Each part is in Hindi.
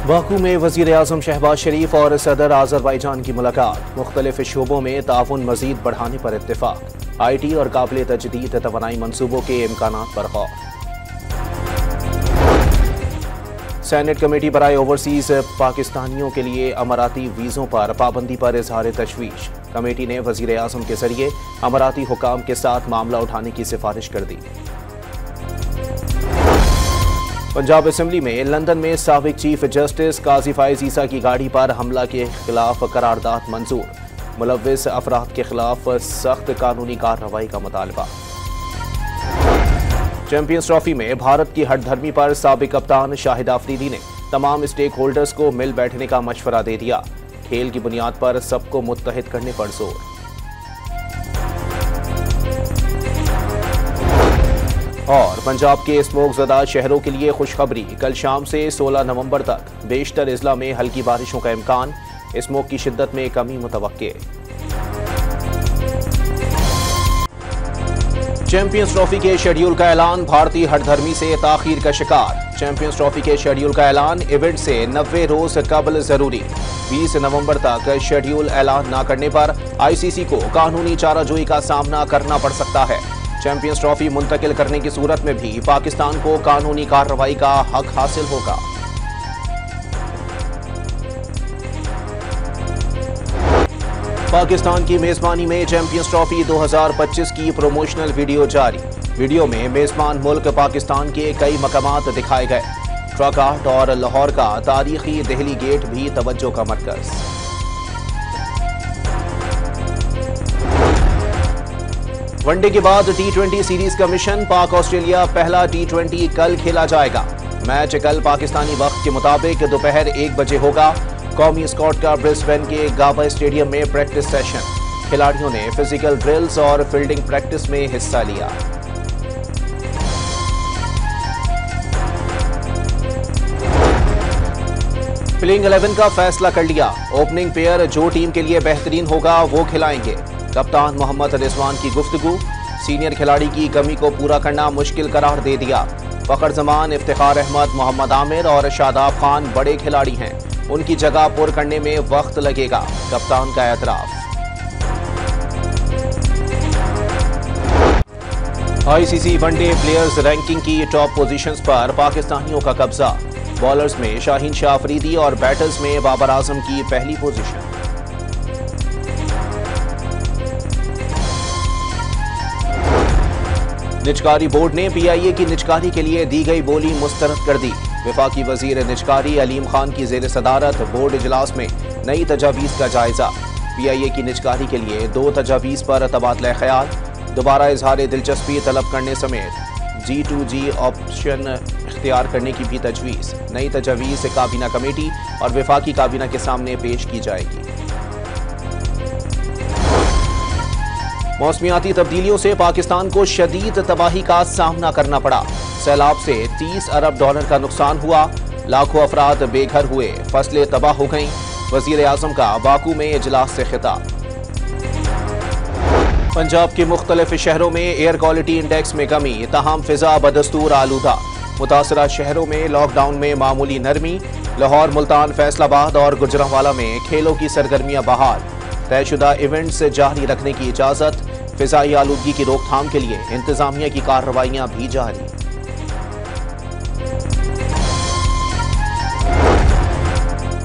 बाकू में वज़ीर-ए-आज़म शहबाज शरीफ और सदर आज़रबाईजान की मुलाकात। मुख्तलिफ शोबों में ताउन मज़ीद बढ़ाने पर इत्तेफाक। IT और काबिल तजदीद तवानाई मनसूबों के इम्कानात पर गौर। सेनेट कमेटी बराए ओवरसीज पाकिस्तानियों के लिए अमाराती वीज़ों पर पाबंदी पर इजहार तशवीश। कमेटी ने वज़ीर-ए-आज़म के जरिए अमाराती हुकाम के साथ मामला उठाने की सिफारिश कर दी। पंजाब असेंबली में लंदन में साबिक चीफ जस्टिस काजी फायज ईसा की गाड़ी पर हमला के खिलाफ करारदाद मंजूर। मुलव्विस अफराद के खिलाफ सख्त कानूनी कार्रवाई का मुतालबा। चैंपियंस ट्रॉफी में भारत की हठधर्मी पर साबिक कप्तान शाहिद आफरीदी ने तमाम स्टेक होल्डर्स को मिल बैठने का मशवरा दे दिया। खेल की बुनियाद पर सबको मुत्तहिद करने पर जोर। और पंजाब के स्मोकज़दा शहरों के लिए खुशखबरी। कल शाम से 16 नवंबर तक बेशतर इज़ला में हल्की बारिशों का इम्कान। स्मोक की शिद्दत में कमी मुतवक्के। चैंपियंस ट्रॉफी के शेड्यूल का ऐलान। भारतीय हठधर्मी से ताखीर का शिकार। चैंपियंस ट्रॉफी के शेड्यूल का ऐलान। इवेंट से 90 रोज कबल जरूरी। 20 नवंबर तक शेड्यूल ऐलान न करने पर ICC को कानूनी चाराजोई का सामना करना पड़ सकता है। चैंपियंस ट्रॉफी मुंतकिल करने की सूरत में भी पाकिस्तान को कानूनी कार्रवाई का हक हासिल होगा। पाकिस्तान की मेजबानी में चैंपियंस ट्रॉफी 2025 की प्रोमोशनल वीडियो जारी। वीडियो में मेजबान मुल्क पाकिस्तान के कई मकामात दिखाए गए। ट्रक आर्ट और लाहौर का तारीखी दिल्ली गेट भी तवज्जो का मरकज। वनडे के बाद T20 सीरीज का मिशन। पाक ऑस्ट्रेलिया पहला T20 कल खेला जाएगा। मैच कल पाकिस्तानी वक्त के मुताबिक दोपहर 1 बजे होगा। कौमी स्क्वाड का ब्रिस्बेन के गाबा स्टेडियम में प्रैक्टिस सेशन। खिलाड़ियों ने फिजिकल ड्रिल्स और फील्डिंग प्रैक्टिस में हिस्सा लिया। प्लेइंग 11 का फैसला कर लिया। ओपनिंग पेयर जो टीम के लिए बेहतरीन होगा वो खिलाएंगे। कप्तान मोहम्मद रिजवान की गुफ्तगू। सीनियर खिलाड़ी की कमी को पूरा करना मुश्किल करार दे दिया। फखर जमान, इफ्तिखार अहमद, मोहम्मद आमिर और शादाब खान बड़े खिलाड़ी हैं। उनकी जगह पुर करने में वक्त लगेगा। कप्तान का एतराफ। ICC वनडे प्लेयर्स रैंकिंग की टॉप पोजीशंस पर पाकिस्तानियों का कब्जा। बॉलर्स में शाहीन शाह अफरीदी और बैटर्स में बाबर आजम की पहली पोजीशन। निजकारी बोर्ड ने PIA की निजकारी के लिए दी गई बोली मुस्तरद कर दी। वफाकी वजीर निजकारी अलीम खान की जेर सदारत बोर्ड इजलास में नई तजावीज़ का जायजा। PIA की निजकारी के लिए 2 तजावीज़ पर तबादला ख्याल। दोबारा इजहार दिलचस्पी तलब करने समेत G2G ऑप्शन इख्तियार करने की भी तजवीज़। नई तजावीज़ काबीना कमेटी और वफाकी काबीना के सामने पेश की जाएगी। मौसमियाती तब्दीलियों से पाकिस्तान को शदीद तबाही का सामना करना पड़ा। सैलाब से $30 अरब का नुकसान हुआ। लाखों अफराद बेघर हुए। फसलें तबाह हो गईं। वज़ीर-ए-आज़म का बाकू में इजलास से खिताब। पंजाब के मुख्तलिफ शहरों में एयर क्वालिटी इंडेक्स में कमी। तमाम फिजा बदस्तूर आलूदा। मुतासरा शहरों में लॉकडाउन में मामूली नरमी। लाहौर, मुल्तान, फैसलाबाद और गुजरांवाला में खेलों की सरगर्मियां बहाल। तयशुदा इवेंट्स जारी रखने की इजाजत। फिजाई आलूदगी की रोकथाम के लिए इंतजामिया की कार्रवाइयां भी जारी।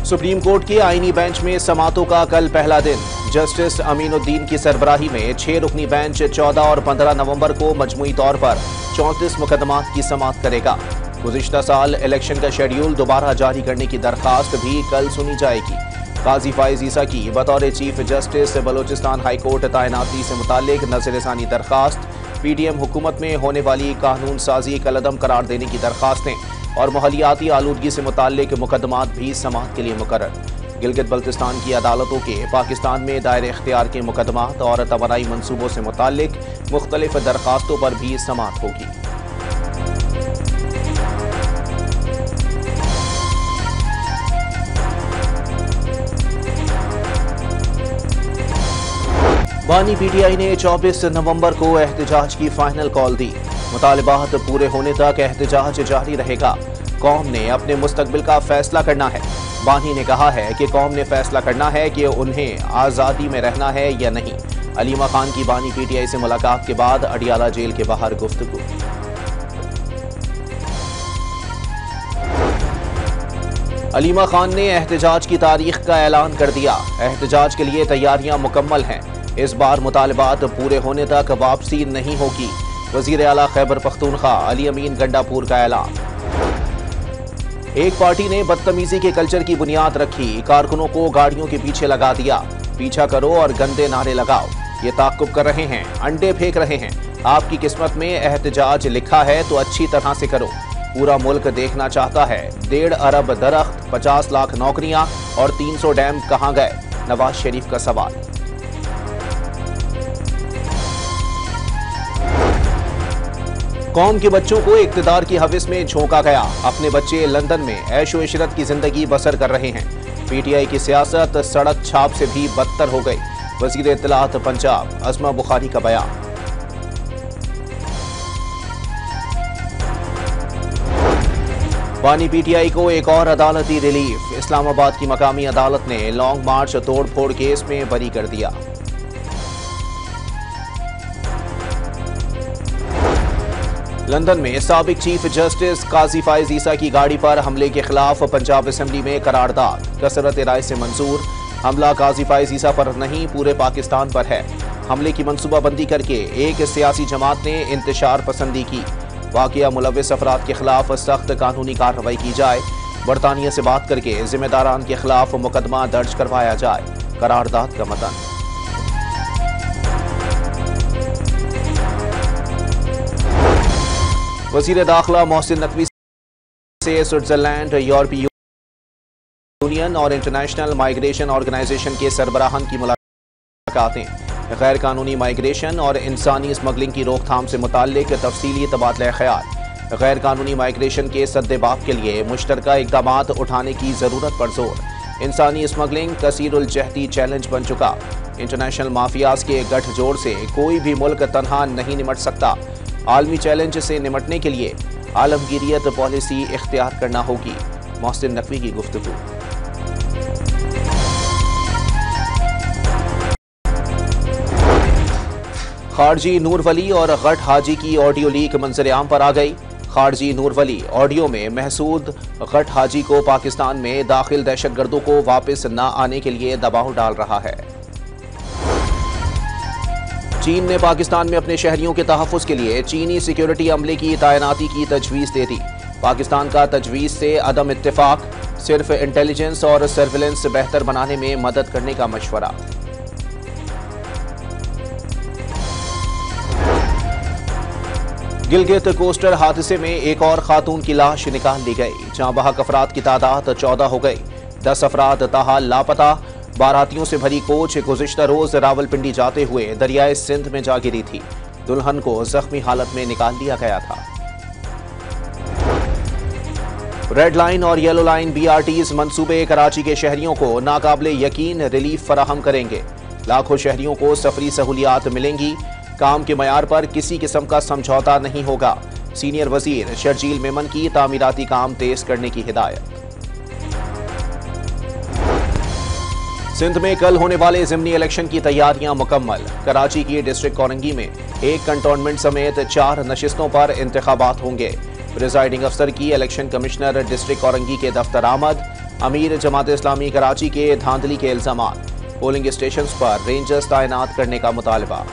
सुप्रीम कोर्ट के आईनी बेंच में समातों का कल पहला दिन। जस्टिस अमीनुद्दीन की सरबराही में 6 रुकनी बेंच 14 और 15 नवंबर को मजमूई तौर पर 34 मुकदमात की समाअत करेगा। गुज़िश्ता साल इलेक्शन का शेड्यूल दोबारा जारी करने की दरखास्त भी कल सुनी जाएगी। काजी फायज ईसा की बतौर chief justice Balochistan high court तैनाती से मुतालिक नज़रसानी दरखास्त। PDM हुकूमत में होने वाली कानून साजी कलअदम करार देने की दरखास्तें और माहौलियाती आलूदगी से मुतालिक मुकदमात भी समाअत के लिए मुकर्रर। गिलगित बल्तिस्तान की अदालतों के पाकिस्तान में दायरे इख्तियार के मुकदमात और तवानाई मनसूबों से मुतालिक मुख्तलिफ दरखास्तों पर भी समाअत होगी। बानी PTI ने 24 नवंबर को एहतजाज की फाइनल कॉल दी। मुतालिबात पूरे होने तक एहतजाज जारी रहेगा। कौम ने अपने मुस्तकबिल का फैसला करना है। बानी ने कहा है कि कौम ने फैसला करना है कि उन्हें आज़ादी में रहना है या नहीं। अलीमा खान की बानी पीटीआई से मुलाकात के बाद अडियाला जेल के बाहर गुफ्तगू। अलीमा खान ने एहतजाज की तारीख का ऐलान कर दिया। एहतजाज के लिए तैयारियां मुकम्मल हैं। इस बार मुतालिबात पूरे होने तक वापसी नहीं होगी। वजीर आला खैबर पख्तूनख्वा अली अमीन गंडापुर का ऐलान। एक पार्टी ने बदतमीजी के कल्चर की बुनियाद रखी। कारकुनों को गाड़ियों के पीछे लगा दिया। पीछा करो और गंदे नारे लगाओ। ये ताक़ुब कर रहे हैं, अंडे फेंक रहे हैं। आपकी किस्मत में एहतजाज लिखा है तो अच्छी तरह से करो। पूरा मुल्क देखना चाहता है। 1.5 अरब दरख्त, 50 लाख नौकरियां और 300 डैम कहां गए? नवाज शरीफ का सवाल। कौम के बच्चों को इक्तिदार की हविस में झोंका गया। अपने बच्चे लंदन में ऐशो इशरत की जिंदगी बसर कर रहे हैं। पीटीआई की सियासत सड़क छाप से भी बदतर हो गई। वजीर इत्तलात पंजाब अज़मा बुखारी का बयान। बानी पीटीआई को एक और अदालती रिलीफ। इस्लामाबाद की मकामी अदालत ने लॉन्ग मार्च तोड़ फोड़ केस में बरी कर दिया। लंदन में साबिक चीफ जस्टिस काजी फाइज ईसा की गाड़ी पर हमले के खिलाफ पंजाब असेंबली में करारदाद। कसरत राय से मंजूर। हमला काजी फाइज ईसा पर नहीं, पूरे पाकिस्तान पर है। हमले की मनसूबाबंदी करके एक सियासी जमात ने इंतशार पसंदी की। वाकया मुलविस अफराद के खिलाफ सख्त कानूनी कार्रवाई की जाए। बरतानिया से बात करके जिम्मेदारान के खिलाफ मुकदमा दर्ज करवाया जाए। करारदाद का मतन। वजीर दाखिला मोहसिन नकवी से स्विट्जरलैंड, यूरोपीय यूनियन और इंटरनेशनल माइग्रेशन ऑर्गेनाइजेशन के सरबराहान की मुलाकातें। गैर कानूनी माइग्रेशन और इंसानी स्मगलिंग की रोकथाम से मुताल्लिक तफसीली तबादला ख्याल। गैर कानूनी माइग्रेशन के सद्देबाब के लिए मुश्तरका इक़दामात उठाने की ज़रूरत पर जोर। इंसानी स्मगलिंग कसीरुल जहदी चैलेंज बन चुका। इंटरनेशनल माफियाज के गठजोड़ से कोई भी मुल्क तनहा नहीं निमट सकता। आलमी चैलेंज से निमटने के लिए आलमगीरियत पॉलिसी इख्तियार करना होगी। मोहसिन नकवी की गुफ्तगू। खारजी नूर वली और गट हाजी की ऑडियो लीक मंजर आम पर आ गई। खारजी नूर वली ऑडियो में महसूद गट हाजी को पाकिस्तान में दाखिल दहशतगर्दों को वापस न आने के लिए दबाव डाल रहा है। चीन ने पाकिस्तान में अपने शहरियों के तहफ़्फ़ुज़ के लिए चीनी सिक्योरिटी अमले की तैनाती की तजवीज़ दे दी। पाकिस्तान का तजवीज़ से अदम इत्तेफाक, सिर्फ इंटेलिजेंस और सर्विलेंस बेहतर बनाने में मदद करने का मशवरा। गिलगित कोस्टर हादसे में एक और खातून की लाश निकाल ली गई। जहां बहक अफराद की तादाद 14 हो गई। 10 अफराद ताहाल लापता। बारातियों से भरी कोच गुज़िश्ता रोज रावलपिंडी जाते हुए दरियाए सिंध में जा गिरी थी। दुल्हन को जख्मी हालत में निकाल लिया गया था। रेड लाइन और येलो लाइन BRTs मंसूबे कराची के शहरियों को नाकाबिले यकीन रिलीफ फराहम करेंगे। लाखों शहरियों को सफरी सहूलियात मिलेंगी। काम के मयार पर किसी किस्म का समझौता नहीं होगा। सीनियर वजीर शर्जील मेमन की तामीराती काम तेज करने की हिदायत। सिंध में कल होने वाले ज़िमनी इलेक्शन की तैयारियां मुकम्मल। कराची की डिस्ट्रिक्ट कोरंगी में एक कंटोनमेंट समेत 4 नशिस्तों पर इंतखाबात होंगे। प्रिजाइडिंग अफसर की इलेक्शन कमिश्नर डिस्ट्रिक्ट कोरंगी के दफ्तर आमद। अमीर जमात इस्लामी कराची के धांधली के इल्जामात। पोलिंग स्टेशन पर रेंजर्स तैनात करने का मुतालबा।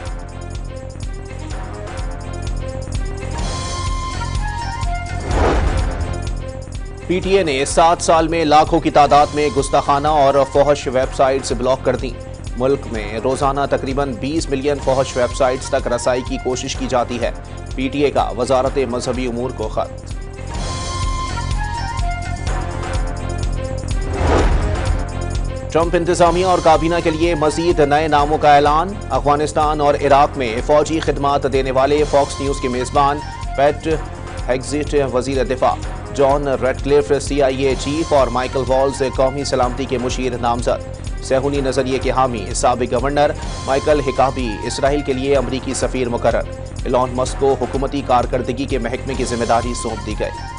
पीटीए ने 7 साल में लाखों की तादाद में गुस्ताखाना और फहश वेबसाइट्स ब्लॉक कर दी। मुल्क में रोजाना तकरीबन 20 मिलियन फहश वेबसाइट्स तक रसाई की कोशिश की जाती है। पीटीए का वजारत मजहबी उमूर को खत। ट्रंप इंतजामिया और काबीना के लिए मजीद नए नामों का ऐलान। अफगानिस्तान और इराक में फौजी खिदमात देने वाले फॉक्स न्यूज के मेजबान पैट हेग्जिट वजीर दिफा, जॉन रेडक्लिफ CIA चीफ और माइकल वॉल्स कौमी सलामती के मुशीर नामजद। सेहूनी नजरिए के हामी साबिक गवर्नर माइकल हिकाबी इसराइल के लिए अमरीकी सफीर मुकर्रर। इलॉन मस्क को हुकूमती कारकर्दगी के महकमे की जिम्मेदारी सौंप दी गई।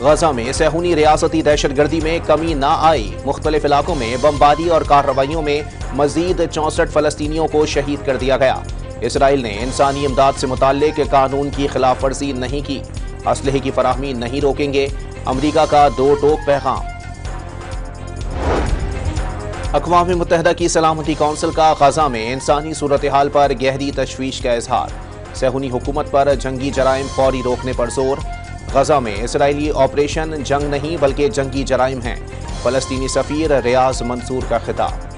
गजा में सेहूनी रियासती दहशतगर्दी में कमी न आई। मुख्तलिफ इलाकों में बमबारी और कार्रवाइयों में मजीद 64 फलस्तीनियों को शहीद कर दिया गया। इसराइल ने इंसानी इमदाद से मुताल्लिक कानून की खिलाफ वर्जी नहीं की। असलहे की फराहमी नहीं रोकेंगे। अमरीका का दो टोक पैगाम। अक़वाम मुत्तहिदा की सलामती कौंसिल का गजा में इंसानी सूरत हाल पर गहरी तशवीश का इजहार। सेहूनी हुकूमत पर जंगी जराइम फौरी रोकने पर जोर। गजा में इसराइली ऑपरेशन जंग नहीं बल्कि जंगी जराइम हैं। फलस्तीनी सफीर रियाज मंसूर का खिताब।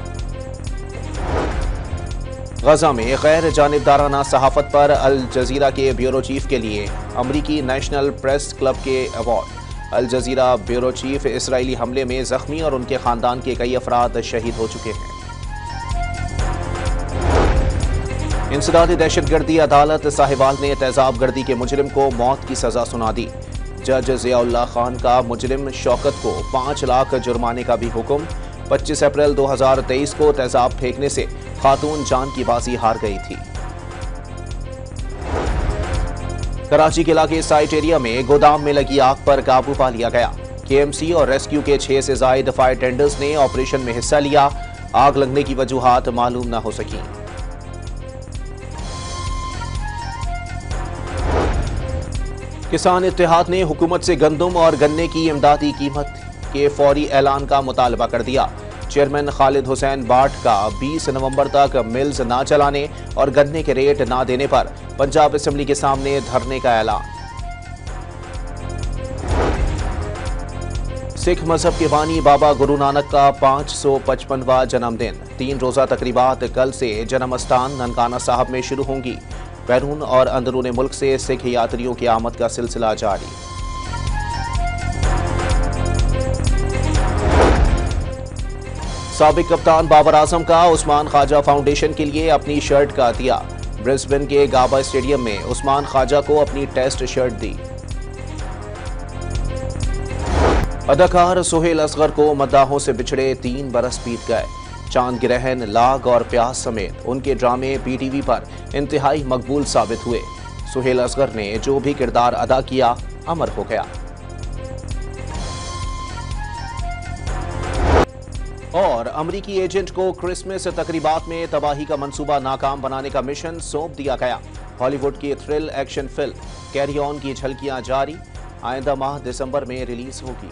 गजा में गैर जानिबदाराना सहाफत पर अल जजीरा के ब्यूरो चीफ के लिए अमरीकी नेशनल प्रेस क्लब के अवार्ड। अल जजीरा ब्यूरो चीफ इसराइली हमले में जख्मी और उनके खानदान के कई अफराद शहीद हो चुके हैं। इंसदादी दहशतगर्दी अदालत साहिवाल ने तेजाब गर्दी के मुजरिम को मौत की सजा सुना दी। जज जियाउल्लाह खान का मुजरिम शौकत को 5 लाख जुर्माने का भी हुक्म। 25 अप्रैल 2023 को तेजाब फेंकने से खातून जान की बाजी हार गई थी। कराची के इलाके साइट एरिया में गोदाम में लगी आग पर काबू पा लिया गया। केएमसी और रेस्क्यू के 6 से जायद फायर टेंडर्स ने ऑपरेशन में हिस्सा लिया। आग लगने की वजूहात मालूम न हो सकी। किसान इत्तेहाद ने हुकूमत से गंदम और गन्ने की इमदादी कीमत के फौरी ऐलान का मुतालबा कर दिया। चेयरमैन खालिद हुसैन बाट का 20 नवंबर तक मिल्स ना चलाने और गन्ने के रेट ना देने पर पंजाब असेंबली के सामने धरने का ऐलान। सिख मजहब के बानी बाबा गुरु नानक का 555वां जन्मदिन। 3 रोजा तकरीबात कल से जन्म स्थान ननकाना साहब में शुरू होंगी। बैरून और अंदरून मुल्क से सिख यात्रियों की आमद का सिलसिला जारी। साबिक कप्तान बाबर आजम का उस्मान ख्वाजा फाउंडेशन के लिए अपनी शर्ट का अतिया। ब्रिस्बेन के गाबा स्टेडियम में उस्मान ख्वाजा को अपनी टेस्ट शर्ट दी। अदाकार सुहेल असगर को मद्दाहों से बिछड़े 3 बरस बीत गए। चांद गिरहन, लाग और प्यास समेत उनके ड्रामे पीटीवी पर इंतहाई मकबूल साबित हुए। सुहेल असगर ने जो भी किरदार अदा किया अमर हो गया। और अमरीकी एजेंट को क्रिसमस तकरीबात में तबाही का मंसूबा नाकाम बनाने का मिशन सौंप दिया गया। हॉलीवुड की thrill action film carry on की झलकियां जारी। आइंदा माह दिसंबर में रिलीज होगी।